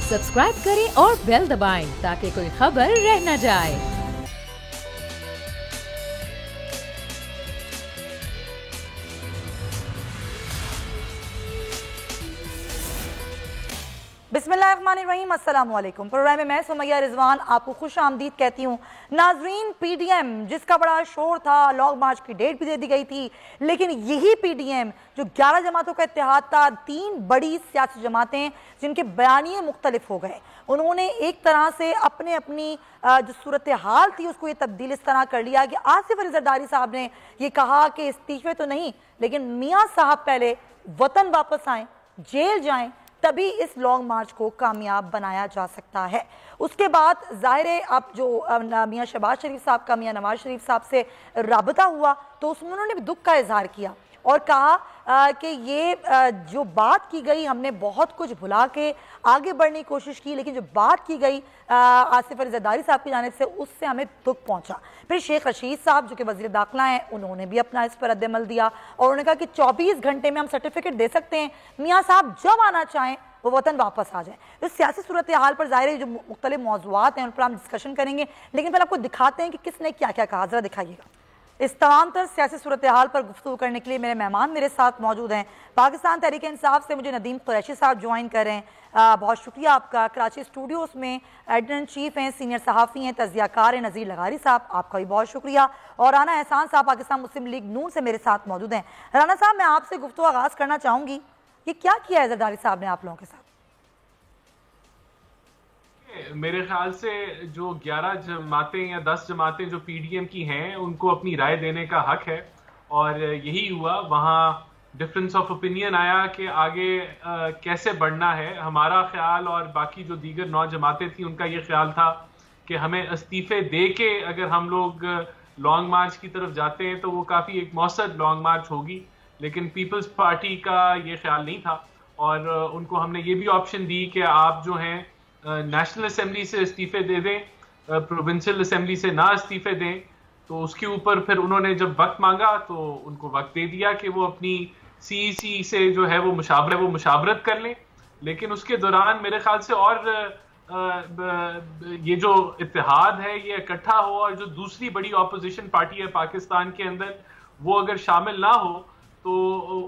Subscribe करें और bell दबाएं ताकि कोई खबर रह न जाए। बिस्मिल्लाहिर्रहमानिर्रहीम, अस्सलाम वालेकुम। प्रोग्राम में मैं सुमैया रिजवान आपको खुश आमदीद कहती हूँ। नाजरीन, पीडीएम जिसका बड़ा शोर था, लॉन्ग मार्च की डेट भी दे दी गई थी, लेकिन यही पीडीएम जो 11 जमातों का इत्तेहाद था, 3 बड़ी सियासी जमातें जिनके बयानिए मुख्तलिफ हो गए, उन्होंने एक तरह से अपनी जो सूरत हाल थी उसको ये तब्दील इस तरह कर लिया कि आसिफ अली जरदारी साहब ने ये कहा कि इस्तीफे तो नहीं, लेकिन मियाँ साहब पहले वतन वापस आएँ, जेल जाएँ, तभी इस लॉन्ग मार्च को कामयाब बनाया जा सकता है। उसके बाद जाहिर है अब जो मियाँ शहबाज शरीफ साहब का मियाँ नवाज शरीफ साहब से राबता हुआ तो उसमें उन्होंने भी दुख का इजहार किया और कहा कि ये जो बात की गई, हमने बहुत कुछ भुला के आगे बढ़ने की कोशिश की, लेकिन जो बात की गई आसिफ अली जरदारी साहब की जानिब से, उससे हमें दुख पहुंचा। फिर शेख रशीद साहब जो कि वज़ीर दाखिला हैं, उन्होंने भी अपना इस पर रद्द-ए-अमल दिया और उन्होंने कहा कि 24 घंटे में हम सर्टिफिकेट दे सकते हैं, मियाँ साहब जब आना चाहें वो वतन वापस आ जाए। तो सियासी सूरत हाल पर ज़ाहिर है जो मुख्तलिफ मौज़ूआत हैं उन पर हम डिस्कशन करेंगे, लेकिन पहले आपको दिखाते हैं कि किसने क्या क्या कहा। ज़रा दिखाइएगा। इस तमाम तर सियासी सूरत हाल पर गुफ्तगू करने के लिए मेरे मेहमान मेरे साथ मौजूद हैं। पाकिस्तान तहरीक इंसाफ से मुझे नदीम कुरैशी साहब ज्वाइन कर रहे हैं, बहुत शुक्रिया आपका। कराची स्टूडियोज़ में एडिटर इन चीफ हैं, सीनियर सहाफ़ी हैं, तज़ियाकार हैं नज़ीर लगारी साहब, आपका भी बहुत शुक्रिया। और राना एहसान साहब पाकिस्तान मुस्लिम लीग नून से मेरे साथ मौजूद हैं। राना साहब, मैं आपसे गुफ्तगू आगाज़ करना चाहूँगी, ये क्या किया है जरदारी साहब ने आप लोगों के साथ? मेरे ख्याल से जो 11 जमातें या 10 जमातें जो पीडीएम की हैं, उनको अपनी राय देने का हक है और यही हुआ। वहाँ डिफरेंस ऑफ ओपिनियन आया कि आगे कैसे बढ़ना है। हमारा ख्याल और बाकी जो दीगर 9 जमातें थी उनका ये ख्याल था कि हमें इस्तीफे दे के अगर हम लोग लॉन्ग मार्च की तरफ जाते हैं तो वो काफ़ी एक मौसर लॉन्ग मार्च होगी, लेकिन पीपल्स पार्टी का ये ख्याल नहीं था और उनको हमने ये भी ऑप्शन दी कि आप जो हैं नेशनल असेंबली से इस्तीफे दे दें, प्रोविंशियल असेंबली से ना इस्तीफे दें। तो उसके ऊपर फिर उन्होंने जब वक्त मांगा तो उनको वक्त दे दिया कि वो अपनी सीईसी से जो है वो मुशावरत कर लें। लेकिन उसके दौरान मेरे ख्याल से और ये जो इत्तेहाद है ये इकट्ठा हो और जो दूसरी बड़ी ऑपोजिशन पार्टी है पाकिस्तान के अंदर वो अगर शामिल ना हो तो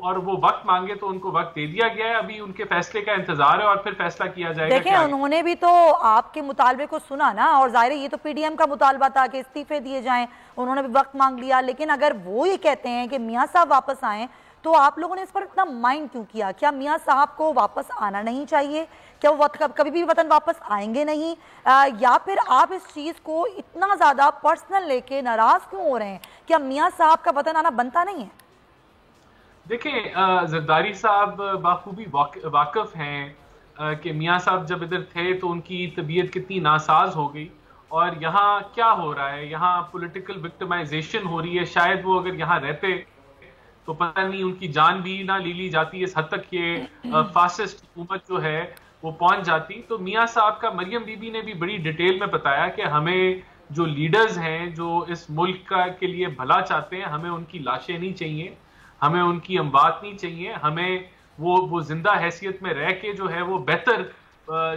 और वो वक्त मांगे तो उनको वक्त दे दिया गया है। अभी उनके फैसले का इंतजार है और फिर फैसला किया जाएगा। देखिए, उन्होंने भी तो आपके मुतालबे को सुना ना, और जाहिर है ये तो पीडीएम का मुतालबा था कि इस्तीफे दिए जाएं, उन्होंने भी वक्त मांग लिया। लेकिन अगर वो ये कहते हैं कि मियाँ साहब वापस आएँ तो आप लोगों ने इस पर इतना माइंड क्यों किया? क्या मियाँ साहब को वापस आना नहीं चाहिए? क्या वो कभी भी वतन वापस आएंगे नहीं? या फिर आप इस चीज़ को इतना ज़्यादा पर्सनल लेके नाराज़ क्यों हो रहे हैं? क्या मियाँ साहब का वतन आना बनता नहीं है? देखें, जरदारी साहब बाखूबी वाकिफ हैं कि मियाँ साहब जब इधर थे तो उनकी तबीयत कितनी नासाज हो गई और यहाँ क्या हो रहा है, यहाँ पॉलिटिकल विक्टिमाइजेशन हो रही है। शायद वो अगर यहाँ रहते तो पता नहीं उनकी जान भी ना ली जाती, इस हद तक ये फासिस्ट हुकूमत जो है वो पहुंच जाती। तो मियाँ साहब का मरियम बीबी ने भी बड़ी डिटेल में बताया कि हमें जो लीडर्स हैं जो इस मुल्क के लिए भला चाहते हैं, हमें उनकी लाशें नहीं चाहिए, हमें उनकी अमवात नहीं चाहिए, हमें वो जिंदा हैसियत में रह के जो है वो बेहतर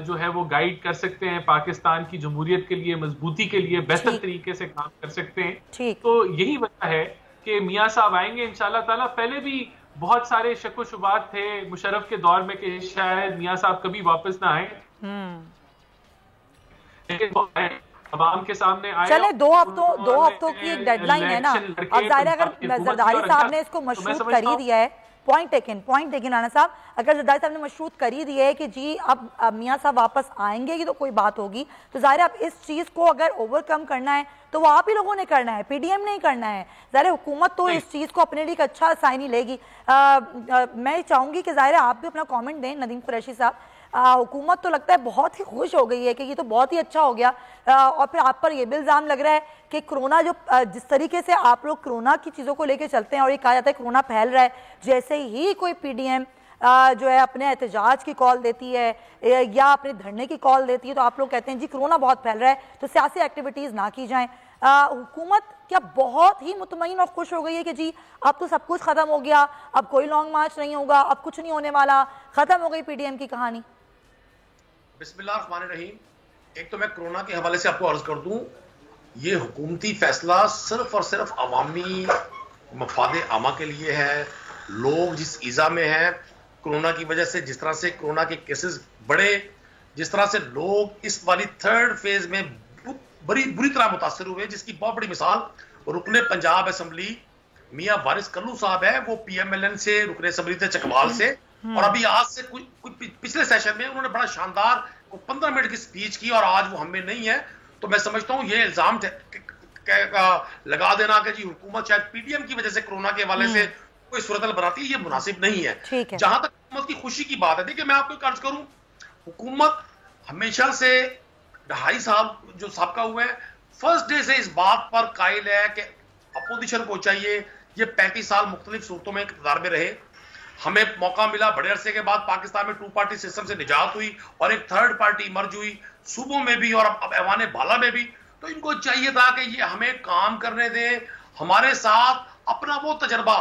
जो है वो गाइड कर सकते हैं, पाकिस्तान की जमहूरियत के लिए, मजबूती के लिए बेहतर तरीके से काम कर सकते हैं। तो यही वजह है कि मियाँ साहब आएंगे इंशाल्लाह ताला। पहले भी बहुत सारे शक शुबात थे मुशर्रफ के दौर में कि शायद मियाँ साहब कभी वापस ना आए, लेकिन अवाम के सामने आए। चले, 2 हफ्तों की एक डेडलाइन है ना। अब जाहिर है अगर जरदारी साहब ने इसको मशरूत कर ही दिया है, पॉइंट टेकन राना साहब, अगर जरदारी साहब ने मशरूत कर ही दिया है कि जी अब मियाँ साहब वापस आएंगे कि तो कोई बात होगी, तो जाहिर है अब इस चीज़ को अगर ओवरकम करना है तो वो आप ही लोगों ने करना है, पीडीएम नहीं करना है। जाहिर है हुकूमत तो इस चीज़ को अपने लिए एक अच्छा साइन ही लेगी। मैं चाहूँगी कि जाहिर है आप भी अपना कॉमेंट दें। नदीम कुरैशी साहब, हुकूमत तो लगता है बहुत ही खुश हो गई है कि ये तो बहुत ही अच्छा हो गया, और फिर आप पर यह भी इल्ज़ाम लग रहा है कि कोरोना जो जिस तरीके से आप लोग कोरोना की चीज़ों को लेकर चलते हैं और ये कहा जाता है कोरोना फैल रहा है, जैसे ही कोई पीडीएम जो है अपने एहतजाज की कॉल देती है या अपने धरने की कॉल देती है तो आप लोग कहते हैं जी कोरोना बहुत फैल रहा है तो सियासी एक्टिविटीज़ ना की जाएं। हुकूमत क्या बहुत ही मुतमईन और खुश हो गई है कि जी अब तो सब कुछ ख़त्म हो गया, अब कोई लॉन्ग मार्च नहीं होगा, अब कुछ नहीं होने वाला, ख़त्म हो गई पीडीएम की कहानी? बिस्मिल्लाहिर्रहमानिर्रहीम। एक तो मैं कोरोना के हवाले से आपको अर्ज कर दूं, ये हुकूमती फैसला सिर्फ और सिर्फ अवामी मफाद आमा के लिए है। लोग जिस ईज़ा में हैं कोरोना की वजह से, जिस तरह से कोरोना के केसेस बढ़े, जिस तरह से लोग इस वाली थर्ड फेज में बड़ी बुरी तरह मुतासर हुए, जिसकी बहुत बड़ी मिसाल रुकने पंजाब असेंबली मियां वारिस कल्लू साहब है। वो PMLN से रुकने असेंबली थे चकवाल से, और अभी आज से पिछले सेशन में उन्होंने बड़ा शानदार 15 मिनट की स्पीच की और आज वो हमें नहीं है। तो मैं समझता हूं ये इल्जाम लगा देना कि जी हुकूमत शायद PDM की वजह से कोरोना के हवाले से कोई सूरत बनाती है, ये मुनासिब नहीं है। जहां तक हुकूमत की खुशी की बात है, देखिए मैं आपको अर्ज करूं, हुकूमत हमेशा से 2.5 साल जो सबका हुआ है, फर्स्ट डे से इस बात पर कायल है कि अपोजिशन को चाहिए ये 35 साल मुख्तलिफ सूरतों में इक़्तिदार में रहे। हमें मौका मिला, बड़े अरसे के बाद पाकिस्तान में 2 पार्टी सिस्टम से निजात हुई और एक थर्ड पार्टी मर्ज हुई, सूबों में भी और अब ऐवान बाला में भी। तो इनको चाहिए था कि ये हमें काम करने दे, हमारे साथ अपना वो तजर्बा,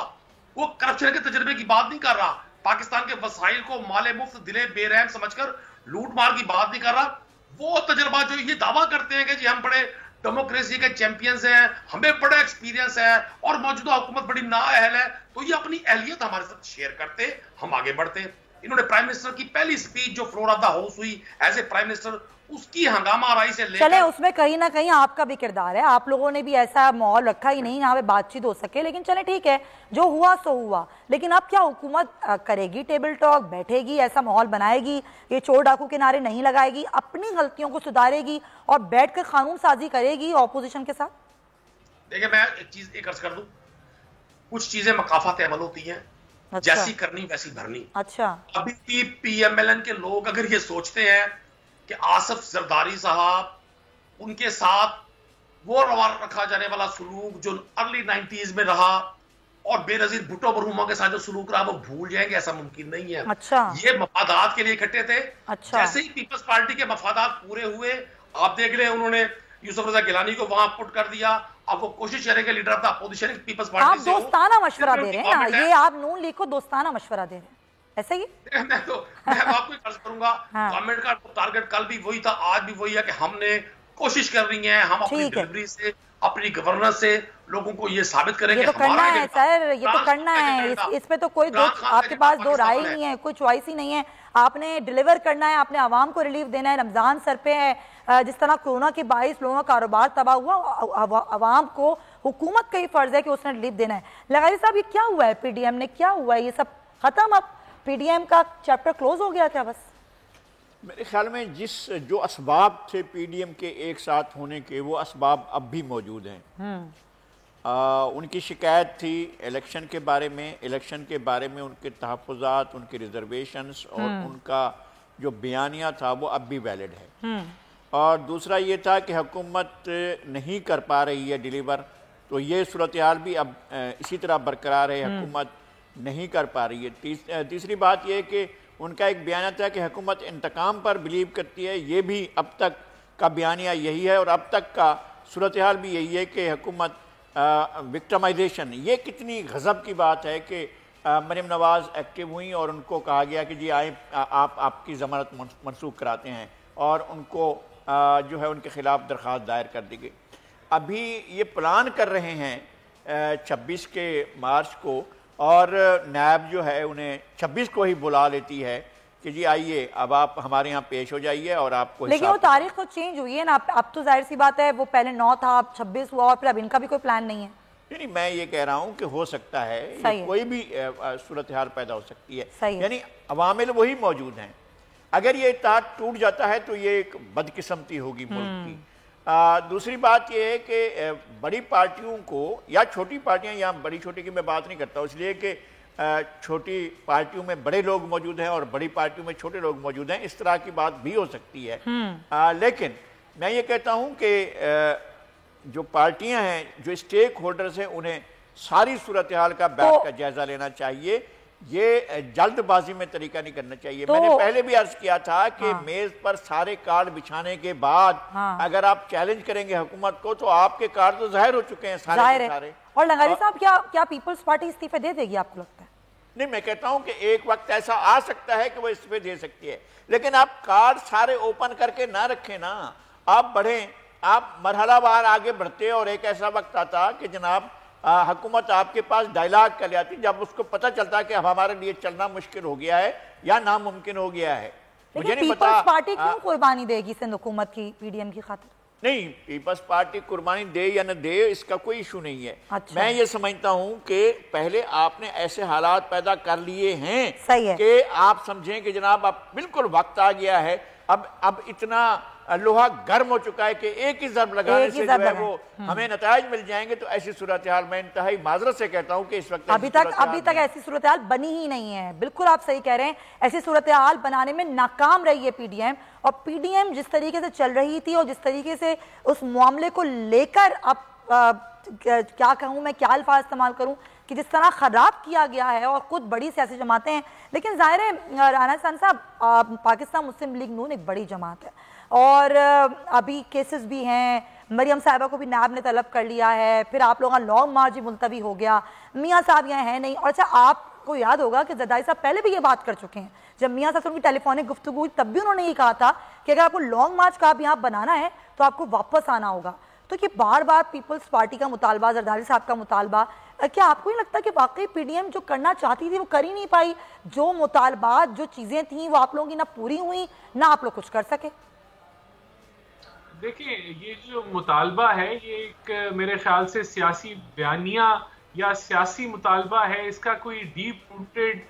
वो करप्शन के तजर्बे की बात नहीं कर रहा, पाकिस्तान के वसाइल को माले मुफ्त दिले बेरहम समझकर लूट मार की बात नहीं कर रहा, वो तजर्बा जो ये दावा करते हैं कि जी हम बड़े डेमोक्रेसी के चैंपियंस हैं, हमें बड़ा एक्सपीरियंस है और मौजूदा हुकूमत बड़ी नाअहल है, तो ये अपनी अहलियत हमारे साथ शेयर करते, हम आगे बढ़ते। इन्होंने प्राइम मिनिस्टर की पहली स्पीच जो फ्लोर ऑफ द हाउस हुई एज ए प्राइम मिनिस्टर, उसकी हंगामा आराई से लेकर, चले उसमें कहीं ना कहीं आपका भी किरदार है, आप लोगों ने भी ऐसा माहौल रखा ही नहीं यहाँ पे बातचीत हो सके, लेकिन चले ठीक है, जो हुआ सो हुआ। लेकिन अब क्या हुकूमत करेगी? टेबल टॉक बैठेगी, ऐसा माहौल बनाएगी, ये चोर डाकू के नारे नहीं लगाएगी, अपनी गलतियों को सुधारेगी और बैठकर कानून साजी करेगी ऑपोजिशन के साथ? देखिए मैं एक चीज एक अर्ज कर दूं, कुछ चीजें मकाफात अमल होती हैं, अच्छा। जैसी करनी वैसी भरनी। अच्छा, अभी भी PMLN के लोग अगर ये सोचते हैं कि आसिफ जरदारी साहब उनके साथ वो रखा जाने वाला सलूक जो अर्ली 90s में रहा और बेनजीर भुट्टो मरहुमा के साथ जो सलूक रहा वो भूल जाएंगे, ऐसा मुमकिन नहीं है। अच्छा। ये मफादात के लिए इकट्ठे थे। अच्छा। जैसे ही पीपल्स पार्टी के मफादात पूरे हुए, आप देख रहे हैं उन्होंने यूसुफ रजा गिलानी को वहां पुट कर दिया। अब वो कोशिश करेंगे leader of the opposition people's आप पार्टी से दोस्ताना मशवरा दे रहे हैं ना, ये आप नून लीग को दोस्ताना मशवरा दे रहे हैं, ऐसे ही? मैं आपको अर्ज करूंगा, गवर्नमेंट का टारगेट कल भी वही था, आज भी वही है कि हमने कोशिश कर रही है, हम अपनी डिलीवरी से, अपनी गवर्नेंस से लोगों को ये साबित करेंगे। ये तो करना है सर, ये तो करना है, इस पे तो कोई दो आपके पास दो राय ही नहीं है, कोई चॉइस ही नहीं है। आपने डिलीवर करना है, आपने आवाम को रिलीफ देना है। रमजान सर पे है, जिस तरह कोरोना के 22 लोगों का कारोबार तबाह हुआ, आवाम को हुकूमत का ही फर्ज है कि उसने रिलीफ देना है। लगाई साहब ये क्या हुआ है? PDM ने क्या हुआ है? ये सब खत्म, अब PDM का चैप्टर क्लोज हो गया क्या? बस मेरे ख्याल में जो असबाब थे PDM के एक साथ होने के, वो असबाब अब भी मौजूद हैं। उनकी शिकायत थी इलेक्शन के बारे में, उनके तहफ़्फ़ुज़ात, उनके रिजर्वेशंस और उनका जो बयानिया था वो अब भी वैलिड है। और दूसरा ये था कि हुकूमत नहीं कर पा रही है डिलीवर, तो ये सूरत हाल भी अब इसी तरह बरकरार है, हुकूमत नहीं कर पा रही है। तीसरी बात यह कि उनका एक बयान था कि हुकूमत इंतकाम पर बिलीव करती है, ये भी अब तक का बयानिया यही है और अब तक का सूरत हाल भी यही है कि हुकूमत विक्टिमाइजेशन, ये कितनी गज़ब की बात है कि मरीम नवाज़ एक्टिव हुई और उनको कहा गया कि जी आए आप आपकी ज़मानत मनसूख कराते हैं और उनको जो है उनके ख़िलाफ़ दरख्वास्त दायर कर दी गई। अभी ये प्लान कर रहे हैं 26 के मार्च को, और नायब जो है उन्हें 26 को ही बुला लेती है कि जी आइए अब आप हमारे यहाँ पेश हो जाइए और आपको। लेकिन वो तारीख तो चेंज हुई है ना, अब तो जाहिर सी बात है, वो पहले 9 था, अब 26 हुआ और फिर अब इनका भी कोई प्लान नहीं है। नहीं, मैं ये कह रहा हूँ कि हो सकता है, कोई भी सूरत हाल पैदा हो सकती है, यानी अवामिल वही मौजूद हैं। अगर ये इत्तेहाद टूट जाता है तो ये एक बदकिस्मती होगी मुल्क की। दूसरी बात यह है कि बड़ी पार्टियों को या छोटी पार्टियां, या बड़ी छोटी की मैं बात नहीं करता, इसलिए कि छोटी पार्टियों में बड़े लोग मौजूद हैं और बड़ी पार्टियों में छोटे लोग मौजूद हैं, इस तरह की बात भी हो सकती है। लेकिन मैं ये कहता हूं कि जो पार्टियां हैं, जो स्टेक होल्डर्स हैं, उन्हें सारी सूरत हाल का बैठ का जायजा लेना चाहिए। ये जल्दबाजी में तरीका नहीं करना चाहिए। मैंने पहले भी अर्ज किया था कि मेज पर सारे कार्ड बिछाने के बाद अगर आप चैलेंज करेंगे हुकूमत को तो आपके कार्ड तो जाहिर हो चुके हैं सारे के सारे। और लंगारी साहब क्या पीपल्स पार्टी इस्तीफे दे देगी, आपको लगता है? नहीं, मैं कहता हूं कि एक वक्त ऐसा आ सकता है कि वो इस्तीफे दे सकती है, लेकिन आप कार्ड सारे ओपन करके ना रखें ना, आप बढ़ें, आप मरहलावार आगे बढ़ते, और एक ऐसा वक्त आता कि जनाब हुकूमत आपके पास डायलॉग कर जाती जब उसको पता चलता कि अब हमारे लिए चलना मुश्किल हो गया है या नामुमकिन हो गया है। मुझे नहीं पता पीपल्स पार्टी क्यों कुर्बानी देगी सिंध हुकूमत की पीडीएम की खातिर? नहीं, पीपल्स पार्टी कुर्बानी दे या न दे इसका कोई इशू नहीं है। अच्छा। मैं ये समझता हूं कि पहले आपने ऐसे हालात पैदा कर लिए हैं सही है कि आप समझें कि जनाब अब बिल्कुल वक्त आ गया है, अब इतना लोहा गर्म हो चुका है कि एक ही जर्ब लगाने से जो है वो हमें नताइज मिल जाएंगे। तो ऐसी सूरत हाल मैं इंतहाई माजरत से कहता हूं कि इस वक्त अभी तक ऐसी सूरत हाल बनी ही नहीं है। बिल्कुल आप सही कह रहे हैं, ऐसी सूरत हाल बनाने में नाकाम रही है पीडीएम। और पीडीएम जिस तरीके से चल रही थी और जिस तरीके से उस मामले को लेकर अब क्या कहूं मैं, क्या अल्फाज इस्तेमाल करूं, कि जिस तरह खराब किया गया है, और खुद बड़ी सियासी जमातें हैं। लेकिन जाहिर है राना खान साहब, पाकिस्तान मुस्लिम लीग नून एक बड़ी जमात है और अभी केसेस भी हैं, मरियम साहिबा को भी नायब ने तलब कर लिया है, फिर आप लोगों का लॉन्ग मार्च भी मुलतवी हो गया, मियाँ साहब यहाँ है नहीं। और अच्छा, आपको याद होगा कि जरदारी साहब पहले भी ये बात कर चुके हैं, जब मियाँ साहब से उनकी टेलीफोनिक गुफ्तगू तब भी उन्होंने ये कहा था कि अगर आपको लॉन्ग मार्च का आप यहाँ बनाना है तो आपको वापस आना होगा। तो ये बार बार पीपल्स पार्टी का मुतालबा, जरदारी साहब का मुतालबा, क्या आपको नहीं लगता कि वाकई पीडीएम जो करना चाहती थी वो कर ही नहीं पाई? जो मुतालबात, जो चीजें थी वो आप लोगों की ना पूरी हुई, ना आप लोग कुछ कर सके। देखिए, ये जो मुतालबा है ये एक मेरे ख्याल से सियासी बयानिया या सियासी मुतालबा है। इसका कोई डीप रूटेड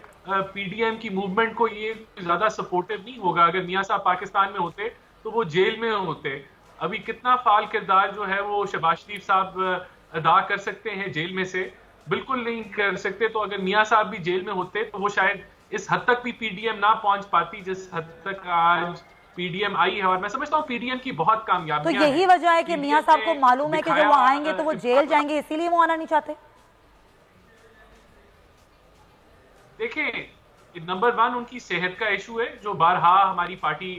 पीडीएम की मूवमेंट को ये ज्यादा सपोर्टिव नहीं होगा। अगर मियाँ साहब पाकिस्तान में होते तो वो जेल में होते। अभी कितना फाल किरदार जो है वो शहबाज शरीफ साहब अदा कर सकते हैं जेल में से? बिल्कुल नहीं कर सकते। तो अगर मियाँ साहब भी जेल में होते तो वो शायद इस हद तक भी पीडीएम ना पहुंच पाती जिस हद तक आज पीडीएम आई है। और मैं समझता हूँ पीडीएम की बहुत कामयाबी। तो यही वजह है कि मियाँ साहब को मालूम है कि जब वो आएंगे तो वो जेल जाएंगे, इसीलिए वो आना नहीं चाहते। देखिए, नंबर 1 उनकी सेहत का इशू है जो बारहा हमारी पार्टी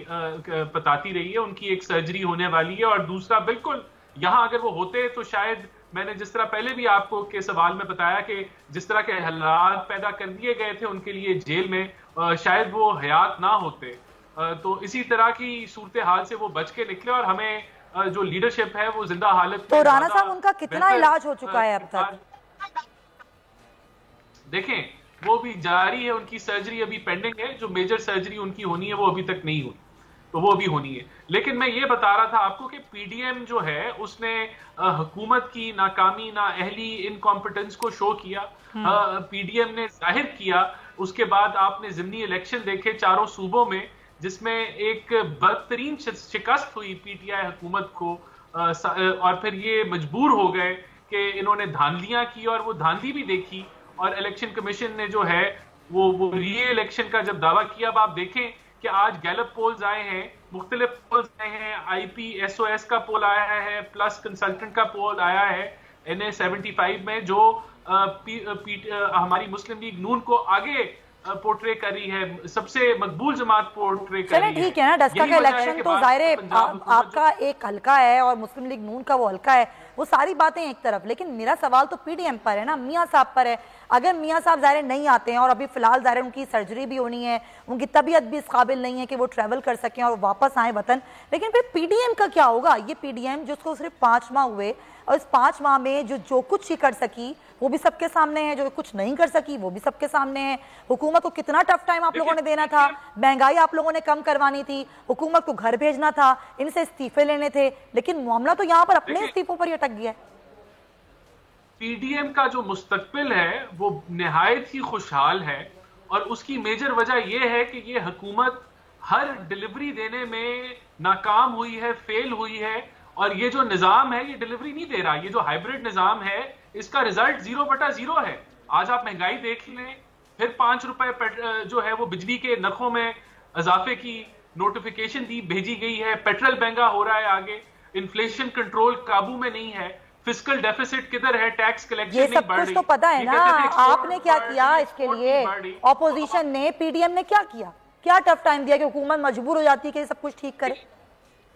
बताती रही है। उनकी एक सर्जरी होने वाली है। और दूसरा, बिल्कुल यहाँ अगर वो होते तो शायद मैंने जिस तरह पहले भी आपको के सवाल में बताया कि जिस तरह के हालात पैदा कर दिए गए थे उनके लिए जेल में, शायद वो हयात ना होते। तो इसी तरह की सूरत हाल से वो बच के निकले और हमें जो लीडरशिप है वो जिंदा हालत। तो राना साहब, उनका कितना इलाज हो चुका है अब तक? देखें, वो भी जारी है, उनकी सर्जरी अभी पेंडिंग है। जो मेजर सर्जरी उनकी होनी है वो अभी तक नहीं हुई, तो वो भी होनी है। लेकिन मैं ये बता रहा था आपको कि पीडीएम जो है उसने हुकूमत की नाकामी, नाअहली, इनकॉम्पिटेंस को शो किया। पीडीएम ने जाहिर किया। उसके बाद आपने ज़िमनी इलेक्शन देखे चारों सूबों में, जिसमें एक बदतरीन शिकस्त हुई पीटीआई हुकूमत को। और फिर ये मजबूर हो गए कि इन्होंने धांधलियां की, और वो धांधली भी देखी। और इलेक्शन कमीशन ने जो है वो री इलेक्शन का जब दावा किया, अब आप देखें कि आज गैलप पोल्स आए हैं, मुख्तलिफ पोल्स आए हैं, IPSOS का पोल आया है, प्लस कंसल्टेंट का पोल आया है NA75 में, जो हमारी मुस्लिम लीग नून को आगे पोर्ट्रे कर रही है, सबसे मकबूल जमात पोर्ट्रे कर रही है। ठीक है ना, डस्का का इलेक्शन तो जाहिर आपका एक हल्का है और मुस्लिम लीग नून का वो हल्का है, वो सारी बातें एक तरफ। लेकिन मेरा सवाल तो पीडीएम पर है ना, मियाँ साहब पर है। अगर मियाँ साहब जाहिर नहीं आते हैं, और अभी फिलहाल जाहिर उनकी सर्जरी भी होनी है, उनकी तबीयत भी इस काबिल नहीं है कि वो ट्रैवल कर सकें और वापस आए वतन, लेकिन फिर पीडीएम का क्या होगा? ये पीडीएम जिसको सिर्फ 5 माह हुए, और इस 5 माह में जो कुछ ही कर सकी वो भी सबके सामने है, जो कुछ नहीं कर सकी वो भी सबके सामने है। हुकूमत को कितना टफ टाइम आप लोगों ने देना था, महंगाई आप लोगों ने कम करवानी थी, हुकूमत को घर भेजना था, इनसे इस्तीफे लेने थे, लेकिन मामला तो यहाँ पर अपने इस्तीफों पर ही अटक गया है। पीडीएम का जो मुस्तकबिल है वो निहायत ही खुशहाल है। और उसकी मेजर वजह यह है कि ये हुकूमत हर डिलीवरी देने में नाकाम हुई है, फेल हुई है। और ये जो निजाम है ये डिलीवरी नहीं दे रहा। ये जो हाइब्रिड निजाम है इसका रिजल्ट 0/0 है। आज आप महंगाई देख लें, फिर 5 रुपए जो है वो बिजली के नखों में इजाफे की नोटिफिकेशन भेजी गई है, पेट्रोल महंगा हो रहा है, आगे इन्फ्लेशन कंट्रोल काबू में नहीं है, फिस्कल डेफिसिट किधर है, टैक्स कलेक्शन ये सब कुछ तो पता है ना। आपने क्या किया इसके लिए? ऑपोजिशन ने, पीडीएम ने क्या किया? क्या टफ टाइम दिया कि हुकूमत मजबूर हो जाती है कि सब कुछ ठीक करे?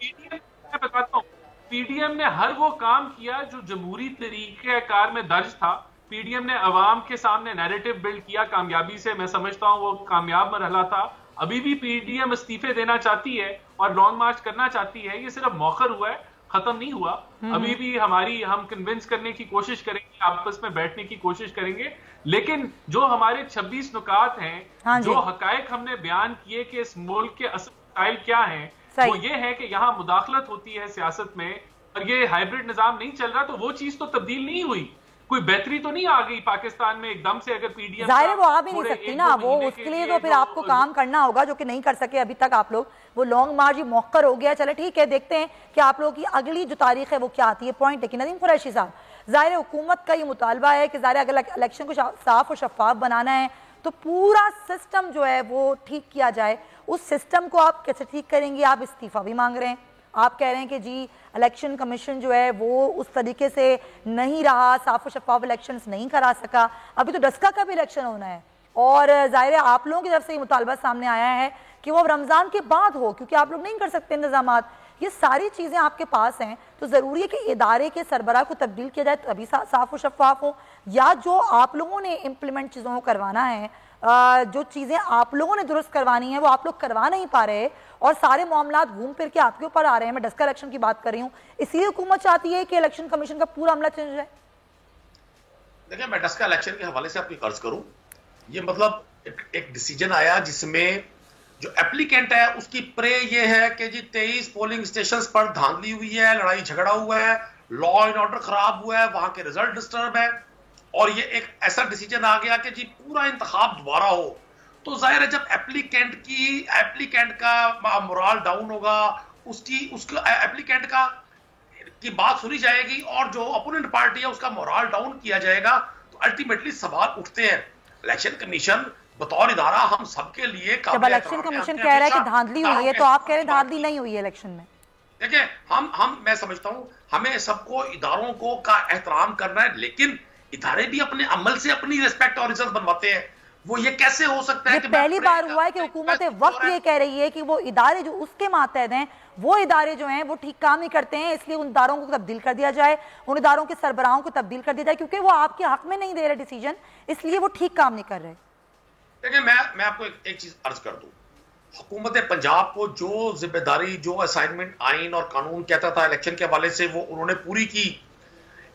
मैं बताता हूँ, पीडीएम ने हर वो काम किया जो जमहूरी तरीके कार में दर्ज था। पीडीएम ने अवाम के सामने नैरेटिव बिल्ड किया कामयाबी से, मैं समझता हूं वो कामयाब मरहला था। अभी भी पीडीएम इस्तीफे देना चाहती है और लॉन्ग मार्च करना चाहती है, ये सिर्फ मौखर हुआ है, खत्म नहीं हुआ। अभी भी हम कन्विंस करने की कोशिश करेंगे, आपस में बैठने की कोशिश करेंगे, लेकिन जो हमारे 26 नुकात हैं, जो हकायक हमने बयान किए कि इस मुल्क के असल मसाइल क्या हैं, वो ये है कि यहाँ मुदाखलत होती है सियासत में और ये हाइब्रिड निजाम नहीं चल रहा, तो वो चीज तो तब्दील नहीं हुई, कोई बेहतरी तो नहीं आ गई पाकिस्तान में एकदम से। अगर पीडीएम जाहिर है वो आ भी नहीं सकती ना, वो उसके लिए तो फिर आपको काम करना होगा जो कि नहीं कर सके अभी तक आप लोग। वो लॉन्ग मार्च मौखर हो गया, चले ठीक है, देखते हैं कि आप लोगों की अगली जो तारीख है वो क्या आती है। पॉइंट है कि नदीम कुरैशी साहब, जाहिर है हुकूमत का ये मुतालबा है कि जाहिर अगर इलेक्शन को साफ और शफाफ बनाना है तो पूरा सिस्टम जो है वो ठीक किया जाए। उस सिस्टम को आप कैसे ठीक करेंगे? आप इस्तीफा भी मांग रहे हैं, आप कह रहे हैं कि जी इलेक्शन कमीशन जो है वो उस तरीके से नहीं रहा, साफ और शफाफ इलेक्शंस नहीं करा सका। अभी तो डस्का का भी इलेक्शन होना है और जाहिर है आप लोगों की तरफ से ये मुतालबा सामने आया है कि वो अब रमज़ान के बाद हो, क्योंकि आप लोग नहीं कर सकते इंतजामात। ये सारी चीज़ें आपके पास हैं, तो ज़रूरी है कि इदारे के सरबराह को तब्दील किया जाए तभी साफ और शफाफ हो, या जो आप लोगों ने इम्प्लीमेंट चीज़ों को करवाना है, जो चीज़ें आप लोगों ने दुरुस्त करवानी है वो आप लोग करवा नहीं पा रहे और सारे मामलात घूम फिर के आपके ऊपर आ रहे हैं। मैं डस्का इलेक्शन की बात कर रही हूँ, इसलिए हुकूमत चाहती है कि इलेक्शन कमीशन का पूरा अमला चेंज जाए। देखिए, मैं डस्का इलेक्शन के हवाले से आपकी अर्ज करूं, ये मतलब एक डिसीजन आया जिसमें जो एप्लीकेंट है उसकी प्रे ये है कि जी 23 पोलिंग स्टेशंस पर धांधली हुई है, लड़ाई झगड़ा हुआ है, लॉ एंड ऑर्डर खराब हुआ है, वहां के रिजल्ट डिस्टर्ब है और ये एक ऐसा डिसीजन आ गया कि जी पूरा इंतखाब दोबारा हो। तो जाहिर है जब एप्लीकेंट का मोरल डाउन होगा, उसके एप्लीकेंट की बात सुनी जाएगी और जो अपोनेंट पार्टी है उसका मोरल डाउन किया जाएगा, तो अल्टीमेटली सवाल उठते हैं। इलेक्शन कमीशन बतौर इदारा हम सबके लिए जब इलेक्शन कमीशन कह रहा है कि धांधली हुई है तो आप कह रहे हैं धांधली नहीं हुई है इलेक्शन में। देखिए, मैं समझता हूं हमें सबको इदारों को का एहतराम करना है, लेकिन इदारे भी अपने अमल से अपनी रिस्पेक्ट और इज्जत बनवाते हैं। वो ये कैसे हो सकता है कि पहली बार हुआ है कि हुकूमत वक्त ये कह रही है कि वो इदारे जो उसके मातहत हैं वो इदारे जो हैं वो ठीक काम नहीं करते हैं, इसलिए उन इदारों को तब्दील कर दिया जाए, उन इदारों के सरबराहों को तब्दील कर दिया जाए, क्योंकि वो आपके हक में नहीं दे रहे डिसीजन, इसलिए वो ठीक काम नहीं कर रहे। देखिए, मैं आपको एक चीज अर्ज कर दूं, हुकूमत पंजाब को जो जिम्मेदारी, जो असाइनमेंट आइन और कानून कहता था इलेक्शन के हवाले से, वो उन्होंने पूरी की।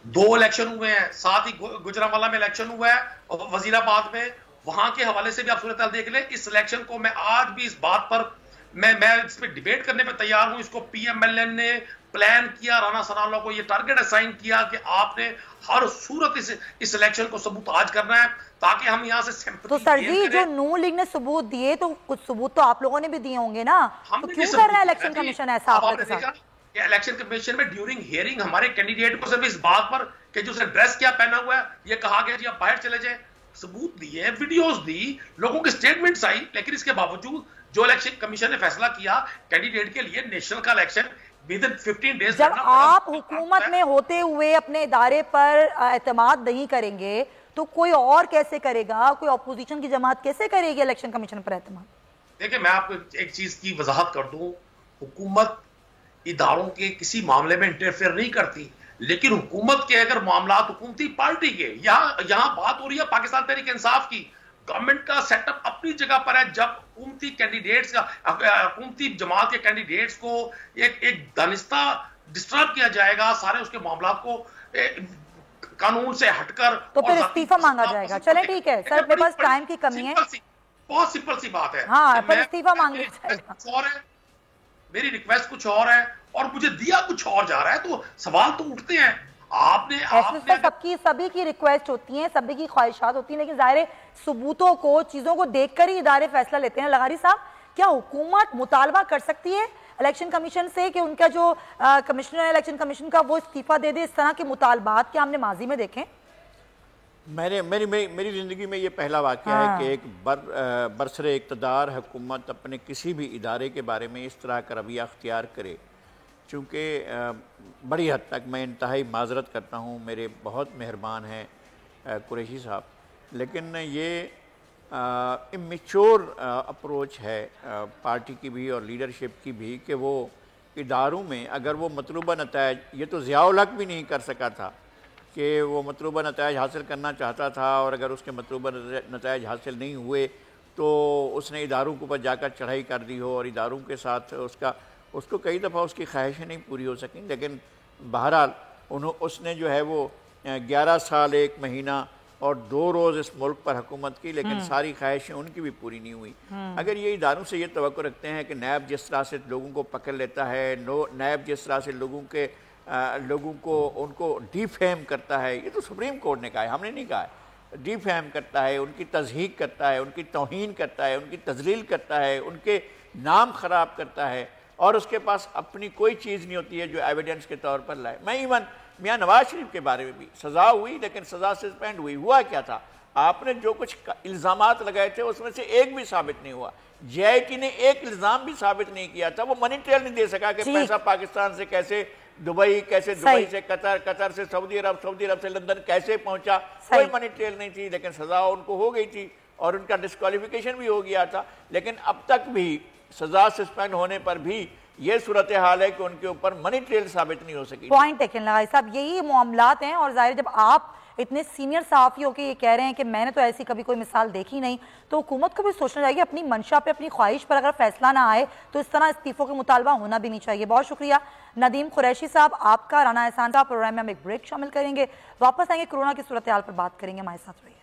2 इलेक्शन हुए हैं, साथ ही गुजरांवाला में इलेक्शन हुआ है और वजीराबाद में, वहां के हवाले से भी आप सूरत देख ले। इस इलेक्शन को मैं आज भी इस बात पर मैं इस पर डिबेट करने में तैयार हूं। इसको पीएमएलएन ने प्लान किया, राना सनाउल्लाह को ये टारगेट असाइन किया कि आपने हर सूरत इस इलेक्शन को सबूताज करना है ताकि हम यहाँ से। तो सर जी, जो नून लीग ने सबूत दिए तो कुछ सबूत तो आप लोगों ने भी दिए होंगे ना, तो क्यों कर रहा है इलेक्शन कमीशन ऐसा? आपने इलेक्शन कमीशन में ड्यूरिंग हियरिंग हमारे कैंडिडेट को सिर्फ इस बात पर कि जो उसने ड्रेस क्या पहना हुआ है ये कहा गया जी आप बाहर चले जाए, सबूत दिए, वीडियोस दी, लोगों की स्टेटमेंट्स आई, लेकिन इसके बावजूद जो इलेक्शन कमीशन ने फैसला किया कैंडिडेट के लिए नेशनल का इलेक्शन विद इन 15 डेज। जब आप हुकूमत में होते हुए अपने इदारे पर एतमाद नहीं करेंगे तो कोई और कैसे करेगा? कोई अपोजिशन की जमात कैसे करेगी इलेक्शन कमीशन पर एतमाद? देखिए, मैं आपको एक चीज की वजाहत कर दूं, हुकूमत इदारों के किसी मामले में इंटरफेयर नहीं करती, लेकिन हुकूमत के अगर मामला हुकूमती पार्टी के, यहां बात हो रही है पाकिस्तान तहरीक इंसाफ की, गवर्नमेंट का सेटअप अपनी जगह पर है। जब हुकूमती कैंडिडेट्स का, हुकूमती जमात के कैंडिडेट्स को एक दानिस्ता डिस्टर्ब किया जाएगा, सारे उसके मामला को कानून से हटकर, तो फिर इस्तीफा मांगा जाएगा। चले ठीक है सर, मेरे पास टाइम की कमी है, बहुत सिंपल सी बात है। हाँ, पर इस्तीफा मांग लिया जाएगा। मेरी रिक्वेस्ट कुछ और है और मुझे दिया कुछ और जा रहा है, तो सवाल तो उठते हैं। आपने सभी की रिक्वेस्ट होती है, सभी की ख्वाहिशात होती है, लेकिन जाहिर सबूतों को, चीजों को देखकर ही इदारे फैसला लेते हैं। लगारी साहब, क्या हुकूमत मुतालबा कर सकती है इलेक्शन कमीशन से कि उनका जो कमिश्नर है इलेक्शन कमीशन का वो इस्तीफा दे दे? इस तरह के मुतालबात क्या हमने माजी में देखें? मेरी ज़िंदगी में ये पहला वाक़या है कि एक बरसरे इक़्तिदार हुकूमत अपने किसी भी इदारे के बारे में इस तरह का रवैया अख्तियार करे। चूँकि बड़ी हद तक मैं इंतहाई माजरत करता हूँ, मेरे बहुत मेहरबान हैं कुरैशी साहब, लेकिन ये इमेच्योर अप्रोच है पार्टी की भी और लीडरशिप की भी कि वो इदारों में अगर वो मतलूबा नतायज, ये तो ज़िया उल हक भी नहीं कर सका था, कि वो मतलूबा नताइज हासिल करना चाहता था और अगर उसके मतलूबा नताइज हासिल नहीं हुए तो उसने इदारों के ऊपर जाकर चढ़ाई कर दी हो और इदारों के साथ उसको कई दफ़ा उसकी ख्वाहिशें नहीं पूरी हो सकें, लेकिन बहरहाल उसने जो है वो 11 साल 1 महीना और 2 रोज़ इस मुल्क पर हुकूमत की, लेकिन सारी ख्वाहिशें उनकी भी पूरी नहीं हुई। अगर ये इदारों से ये तवक्को रखते हैं कि नैब जिस तरह से लोगों को पकड़ लेता है, नैब जिस तरह से लोगों को उनको डिफेम करता है, ये तो सुप्रीम कोर्ट ने कहा है, हमने नहीं कहा है। डिफेम करता है, उनकी तज़हीक करता है, उनकी तौहीन करता है, उनकी तजलील करता है, उनके नाम ख़राब करता है और उसके पास अपनी कोई चीज़ नहीं होती है जो एविडेंस के तौर पर लाए। मैं इवन मियाँ नवाज शरीफ के बारे में भी सज़ा हुई, लेकिन सज़ा सस्पेंड हुई। हुआ क्या था, आपने जो कुछ इल्ज़ामात लगाए थे उसमें से एक भी साबित नहीं हुआ। JIT ने एक इल्ज़ाम भी साबित नहीं किया था, वो मनी ट्रेल नहीं दे सका कि पैसा पाकिस्तान से कैसे दुबई से कतर से सऊदी अरब से लंदन कैसे पहुंचा, कोई मनी ट्रेल नहीं थी, लेकिन सजा उनको हो गई थी और उनका डिस्क्वालिफिकेशन भी हो गया था। लेकिन अब तक भी सजा सस्पेंड होने पर भी ये सूरत हाल है कि उनके ऊपर मनी ट्रेल साबित नहीं हो सकी। पॉइंट टेकन लगाई साहब, यही मामलात हैं और जाहिर जब आप इतने सीनियर सहाफ़ी हो के ये कह रहे हैं कि मैंने तो ऐसी कभी कोई मिसाल देखी नहीं, तो हुकूमत को भी सोचना चाहिए अपनी मंशा पे, अपनी ख्वाहिश पर अगर फैसला ना आए तो इस तरह इस्तीफों के मुतालबा होना भी नहीं चाहिए। बहुत शुक्रिया नदीम कुरैशी साहब आपका। राना एहसान साहब, प्रोग्राम में हम एक ब्रेक शामिल करेंगे, वापस आएंगे, कोरोना की सूरत हाल पर बात करेंगे, हमारे साथ रहिए।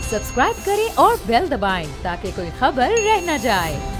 सब्सक्राइब करें और बेल दबाएं ताकि कोई खबर रह न जाए।